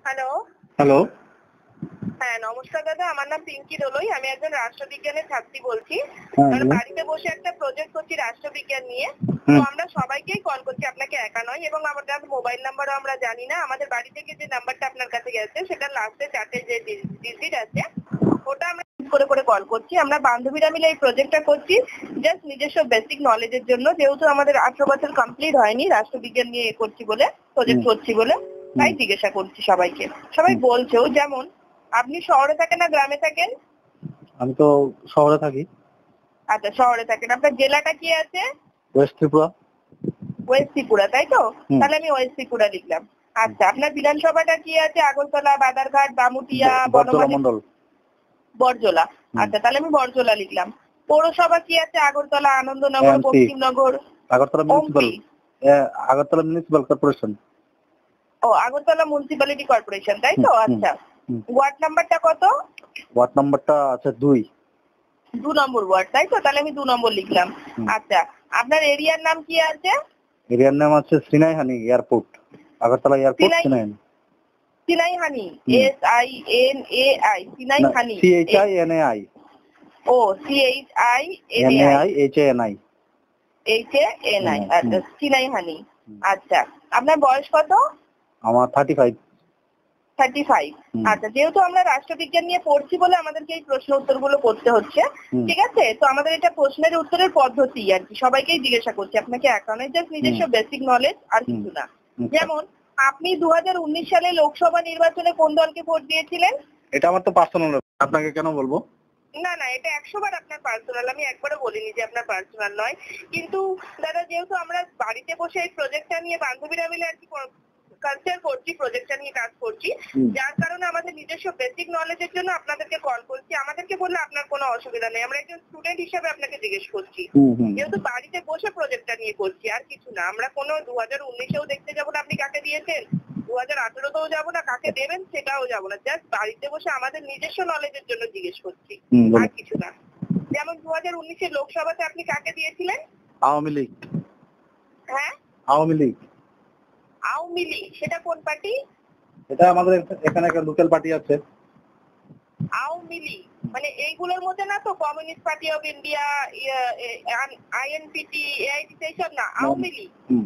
Hello. Hello. হ্যাঁ, নমস্কার দাদা। আমার নাম পিঙ্কি দলুই। আমি একজন রাষ্ট্রবিজ্ঞানের ছাত্রী বলছি। হ্যাঁ, কারণ বলুন। বাড়িতে বসে একটা প্রজেক্ট করছি রাষ্ট্রবিজ্ঞান নিয়ে। তো হুম, আমরা সবাইকেই কল করছি, আপনাকে একা নয়, এবং আমাদের মোবাইল নাম্বারও আমরা জানি না। আমাদের বাড়ি থেকে যে নাম্বারটা আপনার কাছে গেছে সেটার লাস্টে 4টে যে ডিজিট আছে ওটা আমরা করে কল করছি। আমরা বান্ধবীরা মিলে এই প্রজেক্টটা করছি জাস্ট নিজস্ব বেসিক নলেজের জন্য। যেহেতু আমাদের 18 বছর কমপ্লিট হয়নি রাষ্ট্রবিজ্ঞান নিয়ে করছি বলে, প্রজেক্ট হুম, করছি বলে, তাই হুম, জিজ্ঞাসা করছি সবাইকে। সবাই হুম। বলছেও, যেমন আপনি শহরে থাকেন না গ্রামে থাকেন? আমি তো শহরে থাকি। আচ্ছা, শহরে থাকেন। আপনার জেলাটা কি আছে? ওয়েস্ট ত্রিপুরা। ওয়েস্ট ত্রিপুরা, তাই তো? হুম। তাহলে আমি ওয়েস্ট ত্রিপুরা লিখলাম। আচ্ছা, আপনার বিধানসভাটা কি আছে? আগরতলা, বাদারঘাট, বামুটিয়া, বরজলা বনমালী, মন্ডল। বরজলা। হুম। আচ্ছা, তাহলে আমি বরজলা লিখলাম। পৌরসভা কি আছে? আগরতলা, আনন্দনগর, এএমসি, পশ্চিমনগর, আগরতলা মিউনিসিপাল, ওমপি। Agartala municipal corporation. ও, আগরতলা মিউনিসিপ্যালিটি কর্পোরেশন, তাই হুম, তো? হুম, আচ্ছা, হুম। ওয়ার্ড নাম্বারটা কত? ওয়ার্ড নাম্বারটা আছে 2। 2 নম্বর ওয়ার্ড, তাই তো? তাহলে আমি 2 নম্বর লিখলাম। হুম। আচ্ছা, আপনার এরিয়ার নাম কি আছে? এরিয়ার নাম আছে সিনাইহানি এয়ারপোর্ট। আগরতলা এয়ারপোর্ট সিনাই, সিনাইহানি। সিনাইহানি, হুম। SINAI, না, সিনাইহানি। CHINAI। ও, CHINAI, NAI HANI। আচ্ছা, হুম। সিনাইহানি। হুম। আচ্ছা, আপনার বয়স কত? আমার 35। 35। হুম, আচ্ছা, যেহেতু আমরা রাষ্ট্রবিজ্ঞান নিয়ে পড়ছি বলে আমাদেরকে এই প্রশ্ন উত্তরগুলো করতে হচ্ছে, হুম, ঠিক আছে? তো আমাদের এটা প্রশ্নের উত্তরের পদ্ধতি আর কি, সবাইকেই জিজ্ঞাসা করছি, আপনাকে একা নয়, জাস্ট হুম, নিজস্ব বেসিক নলেজ, আর হুম। কিছু না। আচ্ছা। যেমন আপনি 2019 সালে লোকসভা নির্বাচনে কোন দলকে ভোট দিয়েছিলেন? এটা আমার তো পার্সোনাল, আপনাকে কেন বলবো? না না, এটা 100 বার আপনার পার্সোনাল, আমি একবারও বলিনি যে আপনার পার্সোনাল নয়। কিন্তু দাদা, যেহেতু আমরা বাড়িতে বসে এই প্রজেক্টটা নিয়ে বান্ধবীরা মিলে আর কি কালচার করছি, প্রজেক্টটা নিয়ে কাজ করছি, হুম, যার কারণে আমাদের নিজস্ব বেসিক নলেজের জন্য আপনাদেরকে কল করছি। আমাদেরকে বললে আপনার কোনো অসুবিধা নেই, আমরা একজন স্টুডেন্ট হিসেবে আপনাকে জিজ্ঞেস করছি। হুম, হুম। যেহেতু বাড়িতে বসে প্রজেক্টটা নিয়ে করছি, আর কিছু না। আমরা কোনো 2019-এও দেখতে যাবো না আপনি কাকে দিয়েছেন, 2018-তেও যাবো না, কাকে দেবেন সেটাও যাবো না। জাস্ট বাড়িতে বসে আমাদের নিজস্ব নলেজের জন্য জিজ্ঞেস করছি, হুম, আর বলুন। কিছু না। যেমন 2019-এর লোকসভাতে আপনি কাকে দিয়েছিলেন? আওয়ামী লীগ। হ্যাঁ, আওয়ামী লীগ। আওয়ামী লীগ। সেটা কোন পার্টি? এটা আমাদের এখানে একটা লোকাল পার্টি আছে। আওয়ামী লীগ মানে এইগুলোর মধ্যে না তো? Communist party of India, INPT, AIT, এইসব না? আওয়ামী লীগ। হুম,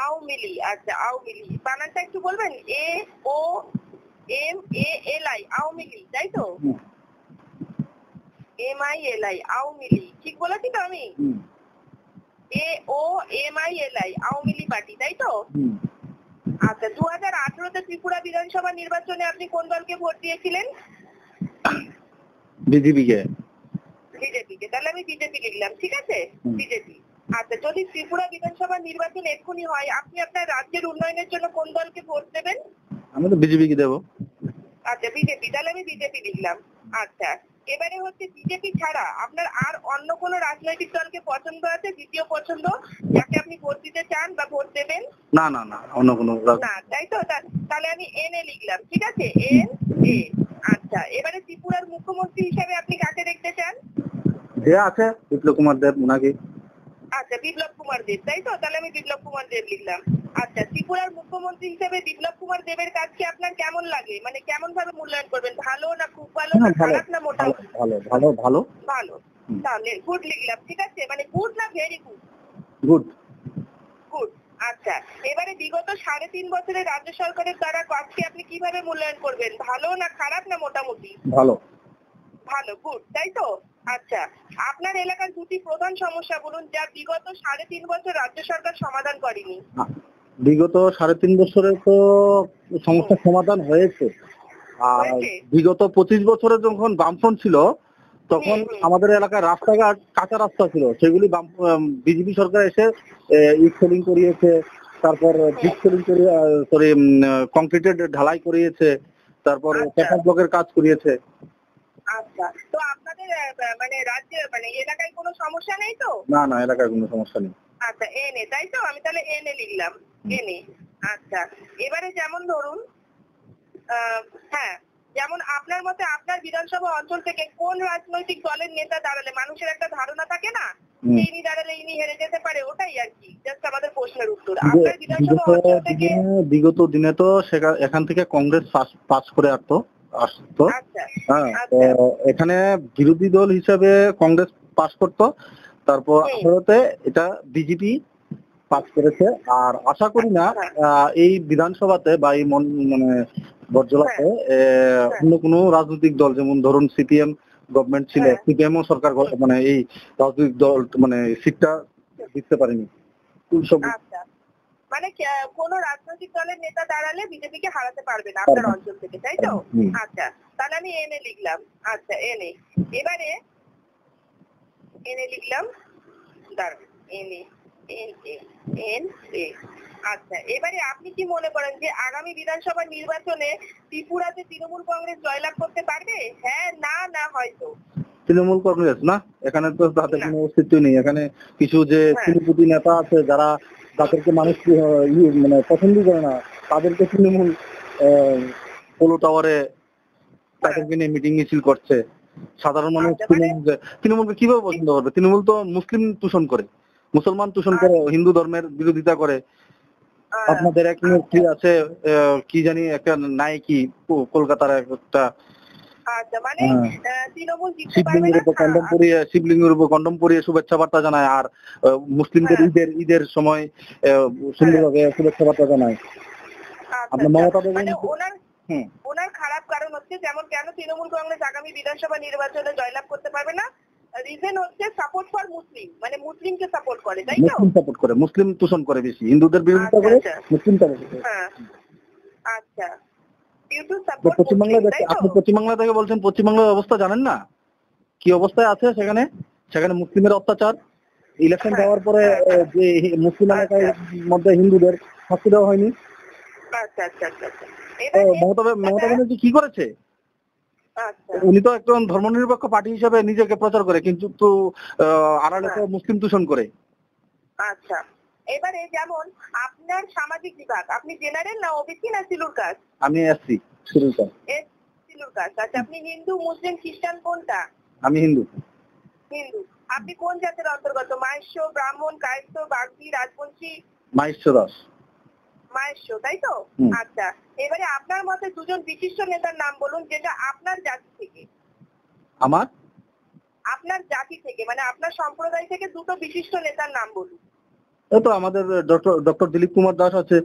আওয়ামী লীগ। আচ্ছা, আওয়ামী লীগ বানানটা একটু বলবেন? AOMALI, আওয়ামী লীগ, তাই তো? হুম, MILI, আওয়ামী লীগ। ঠিক বলেছি তো আমি? হুম, AOMILI, আওয়ামী লীগ পার্টি, তাই তো? হুম। আচ্ছা, 2018-তে ত্রিপুরা বিধানসভা নির্বাচনে আপনি কোন দলকে ভোট দিয়েছিলেন? বিজেপি কে। বিজেপিকে। তাহলে আমি বিজেপি লিখলাম, ঠিক আছে? হুম। বিজেপি। আচ্ছা, যদি ত্রিপুরা বিধানসভা নির্বাচন এক্ষুনি হয়, আপনি আপনার রাজ্যের উন্নয়নের জন্য কোন দলকে ভোট দেবেন? আমি তো বিজেপি কে দেবো। আচ্ছা, বিজেপি। তাহলে আমি বিজেপি লিখলাম। আচ্ছা, এবারে হচ্ছে বিজেপি ছাড়া আপনার আর অন্য কোনো রাজনৈতিক দলকে পছন্দ আছে, দ্বিতীয় পছন্দ, যাকে আপনি ভোট দিতে চান বা ভোট দেবেন? না, না, না, অন্য কোনো না, তাই তো? তাহলে আমি NA লিখলাম, ঠিক আছে? হুম। NA। আচ্ছা, এবারে ত্রিপুরার মুখ্যমন্ত্রী হিসেবে আপনি কাকে দেখতে চান? যে আছে বিপ্লব কুমার দেব, ওনাকে। আচ্ছা, বিপ্লব কুমার দেব, তাই তো? তাহলে আমি বিপ্লব কুমার দেব লিখলাম। আচ্ছা, ত্রিপুরার মুখ্যমন্ত্রী হিসেবে বিপ্লব কুমার দেবের কাজকে আপনার কেমন লাগে? মানে কেমন ভাবে মূল্যায়ন করবেন? ভালো না খুব ভালো না হ্যাঁ, ভালো, খারাপ না ভালো, মোটামুটি? ভালো, ভালো, ভালো। ভালো। হুম, তাহলে গুড লিখলাম, ঠিক আছে? মানে গুড না ভেরি গুড? গুড। গুড। আচ্ছা, এবারে বিগত 3.5 বছরের রাজ্য সরকারের দ্বারা কাজকে আপনি কিভাবে মূল্যায়ন করবেন? ভালো না খারাপ না মোটামুটি? ভালো। ভালো, গুড, তাই তো? আচ্ছা, আপনার এলাকার দুটি প্রধান সমস্যা বলুন যা বিগত 3.5 বছর রাজ্য সরকার সমাধান করেনি। বিগত 3.5 বছরে তো সমস্যার সমাধান হয়েছে। আর হয়েছে? বিগত 25 বছরে যখন বামফ্রন্ট ছিল, তখন আমাদের এলাকায় রাস্তাঘাট কাঁচা রাস্তা ছিল, সেগুলি বিজেপি সরকার এসে ইট সেলিং করিয়েছে, তারপর ব্রিক সেলিং করিয়ে, সরি, কংক্রিটের ঢালাই করিয়েছে, তারপর আচ্ছা, পেপার ব্লকের কাজ করিয়েছে। আচ্ছা। তো আপনাদের মানে রাজ্যে মানে এলাকায় কোনো সমস্যা নেই তো? না, না, এলাকায় কোনো সমস্যা নেই। আচ্ছা, NA, তাই তো? আমি তাহলে NA লিখলাম। NA। আচ্ছা, এবারে যেমন ধরুন, হ্যাঁ, যেমন আপনার মতে আপনার বিধানসভা অঞ্চল থেকে কোন রাজনৈতিক দলের নেতা দাঁড়ালে মানুষের একটা ধারণা থাকে না হুম। ইনি দাঁড়ালে ইনি হেরে যেতে পারে, ওটাই আর কি জাস্ট আমাদের প্রশ্নের উত্তর। বিগত আপনার বিধানসভা অঞ্চল থেকে বিগত দিনে তো এখান থেকে কংগ্রেস পাস করে আসতো। আচ্ছা হ্যাঁ, তো আচ্ছা এখানে বিরোধী দল হিসাবে কংগ্রেস পাস করতো, তারপর হুম, 18-তে এটা বিজেপি পাস করেছে। আর আশা করি না আচ্ছা, এই বিধানসভাতে বা এই মানে বর্জলাতে হ্যাঁ, অন্য কোনো রাজনৈতিক দল, যেমন ধরুন সিপিএম গভর্নমেন্ট ছিল, হ্যাঁ, সিপিএম ও সরকার মানে এই রাজনৈতিক দল মানে সিটটা দিতে পারেনি। সব আচ্ছা। মানে কোনো রাজনৈতিক দলের নেতা দাঁড়ালে বিজেপিকে হারাতে পারবে না আপনার অঞ্চল থেকে, তাই তো? হুম। আচ্ছা, তাহলে আমি এনে লিখলাম। আচ্ছা, এনে। এবারে এনে লিখলাম, দাঁড়ান, এনে এন এ এন এ। আচ্ছা, এবারে আপনি কি মনে করেন যে আগামী বিধানসভা নির্বাচনে ত্রিপুরাতে তৃণমূল কংগ্রেস জয়লাভ করতে পারবে? হ্যাঁ, না, না হয়তো? তৃণমূল কংগ্রেস না, এখানে তো তাদের না, কোনো অস্তিত্ব নেই। এখানে কিছু যে হ্যাঁ, কোটিপতি নেতা আছে যারা, যাদেরকে মানুষ মানে পছন্দই করে না, তাদেরকে তৃণমূল পোলো টাওয়ারে হ্যাঁ। তাদেরকে নিয়ে মিটিং মিছিল করছে। সাধারণ মানুষ আচ্ছা, মানে তৃণমূলকে কিভাবে পছন্দ করবে? তৃণমূল তো মুসলিম তুষণ করে, মুসলমান তুষণ করে, হিন্দু ধর্মের বিরোধিতা করে। আপনাদের এক নেত্রী আছে, কি জানি একটা নায়িকি, কলকাতার একটা আচ্ছা, মানে তৃণমূল জিততে পারবে শিবলিঙ্গের না। উপর কন্ডম পরিয়ে, শুভেচ্ছা বার্তা জানায়। আর মুসলিমদের হ্যাঁ, ঈদের সময় সুন্দরভাবে শুভেচ্ছা বার্তা জানায়। আচ্ছা, আপনার আচ্ছা। মমতা মানে বেগম। হুম। ওনার খারাপ কারণ হচ্ছে, যেমন কেন তৃণমূল কংগ্রেস আগামী বিধানসভা নির্বাচনে জয়লাভ করতে পারবে না? রিজন হচ্ছে সাপোর্ট ফর মুসলিম, মানে মুসলিমকে সাপোর্ট করে, তাই তো? মুসলিম সাপোর্ট করে, মুসলিম তুষণ করে বেশি, হিন্দুদের বিরোধিতা আচ্ছা, করে, আচ্ছা, মুসলিম সাপোর্ট করে। হ্যাঁ, আচ্ছা। ডিউ টু তো সাপোর্ট মুসলিম, পশ্চিমবাংলায় তাই তো? আপনি পশ্চিমবাংলা থেকে বলছেন, পশ্চিমবাংলার অবস্থা জানেন না কি অবস্থায় আছে সেখানে? সেখানে মুসলিমের অত্যাচার। ইলেকশন হ্যাঁ, দেওয়ার পরে হ্যাঁ, হ্যাঁ। যে মুসলিম এলাকার আচ্ছা, মধ্যে হিন্দুদের শাস্তি দেওয়া হয়নি। আচ্ছা, আচ্ছা, আচ্ছা, আচ্ছা। তো এবারে মমতা ব্যানার্জি কি করেছে? আচ্ছা, উনি তো একজন ধর্মনিরপেক্ষ পার্টি হিসেবে নিজেকে প্রচার করে, কিন্তু তো আড়ালে তো হ্যাঁ, মুসলিম দূষণ করে। আচ্ছা। এবারে যেমন আপনার সামাজিক বিভাগ, আপনি জেনারেল না ওবিসি না সিলুর কাস্ট? আমি এসসি শুরুটা। এস সিলুর কাস্ট। আচ্ছা, আপনি হিন্দু, মুসলিম, খ্রিস্টান কোনটা? আমি হিন্দু। হিন্দু। আপনি কোন জাতের অন্তর্গত? মাহেশ্ব, ব্রাহ্মণ, কায়স্থ, বাগদি, রাজবংশী? মাহেশ্ব দাস। মাহেশ্ব, তাই তো? হুম। আচ্ছা, এবারে আপনার মতে দুজন বিশিষ্ট নেতার নাম বলুন, যেটা আপনার জাতি থেকে, আমার মানে আপনার সম্প্রদায় থেকে দুটো বিশিষ্ট নেতার নাম বলুন। এই তো আমাদের ডক্টর দিলীপ কুমার দাস আছে।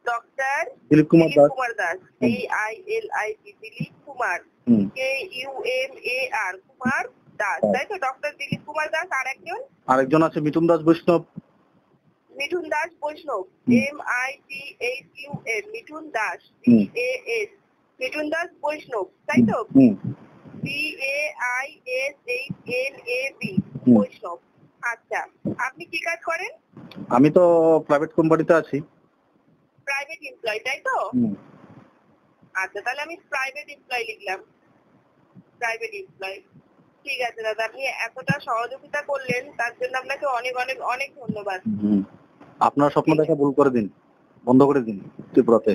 ডক্টর দিলীপ কুমার দিলীপ দাস। কুমার দাস, হুম। DILIP, দিলীপ কুমার, হুম। KUMAR, কুমার দাস, তাই তো? ডক্টর দিলীপ কুমার দাস। আর একজন আরেকজন আছে মিঠুন দাস বৈষ্ণব। মিঠুন দাস বৈষ্ণব, হুম। MITHUN, মিঠুন দাস, হুম। DAS, মিঠুন দাস বৈষ্ণব, তাই তো? হুম। BAISHNAB, হুম। বৈষ্ণব। আচ্ছা, আপনি কি কাজ করেন? আমি তো প্রাইভেট কোম্পানিতে আছি। প্রাইভেট এমপ্লয়, তাই তো? হুম। আচ্ছা, তাহলে আমি প্রাইভেট এমপ্লয় লিখলাম। Private employee. ঠিক আছে দাদা, আপনি এতটা সহযোগিতা করলেন, তার জন্য আপনাকে অনেক অনেক অনেক ধন্যবাদ। হুম। আপনার স্বপ্ন দেখা ভুল করে দিন, বন্ধ করে দিন ত্রিপুরাতে।